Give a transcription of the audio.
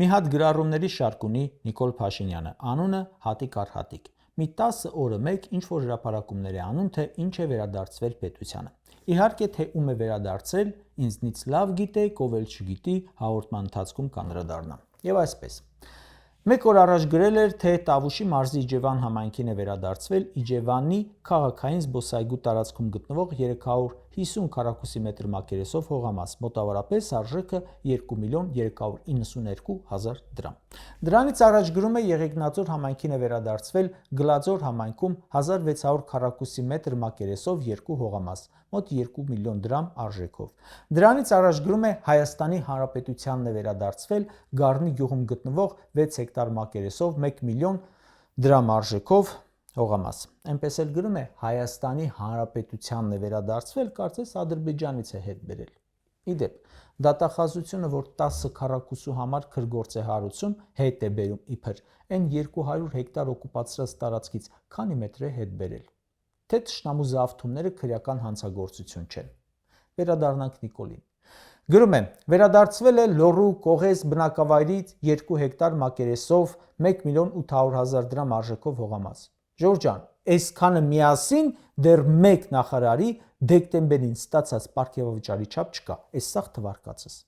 Մի հատ գրառումների շարք ունի Նիկոլ Փաշինյանը, անունը Հատիկ առ Հատիկ։ Մի 10 օրը մեկ ինչ-որ հրապարակումներ է անում, թե ինչ է վերադարձվել պետությանը։ Իհարկե, թե ում է վերադարձել, ինձնից լավ գիտեք, ով էլ չգիտի, հաղորդման ընթացքում կանդրադառնամ։ Եվ այսպես. Մեկ օր առաջ գրել էր, թե Տավուշի մարզի Իջևան համայնքին է վերադարձվել Իջևանի քաղաքային զբոսայգու տարածքում գտնվող 350 քառակուսի մետր մակերեսով հողամաս, մոտավորապես արժեքը 2.392.000 դրամ։ Դրանից առաջ գրում է Եղեգնաձոր համայնքին է վերադարձվել Գլաձոր համայնքում 1600 քառակուսի մետր մակերեսով 2 հողամաս, մոտ 2 միլիոն դրամ արժեքով։ Դրանից առաջ գրում է Հայաստանի Հանրապետությանն է վերադարձվել Գառնի գյուղում գտնվող 6 հեկտար մակերեսով 1 միլիոն դրամ արժեքով հողամաս։ Այնպես էլ գրում է Հայաստանի Հանրապետությանն է վերադարձվել, կարծես Ադրբեջանից է հետ բերել։ Իդեպ, դատախազությունը, որ 10 քառակուսու համար քրգործ է հարուցում, հետ է բերում իբր այն 200 հեկտար օկուպացրած տարածքից քանի մետր է հետ բերել։ Թե թշնամու զավթումները քրեական հանցագործություն չեն։ Վերադառնանք Նիկոլին։ Գրում է. վերադարձվել է Լոռու Կողես բնակավայրից 2 հեկտար մակերեսով 1 միլիոն 800.000 դրամ արժեքով հողամաս։ Ժորժ ջան, այսքանը միասին դեռ մեկ նախարարի դեկտեմբերին ստացած պարգևավճարի չափ չկա, այս սաղ թվարկածս։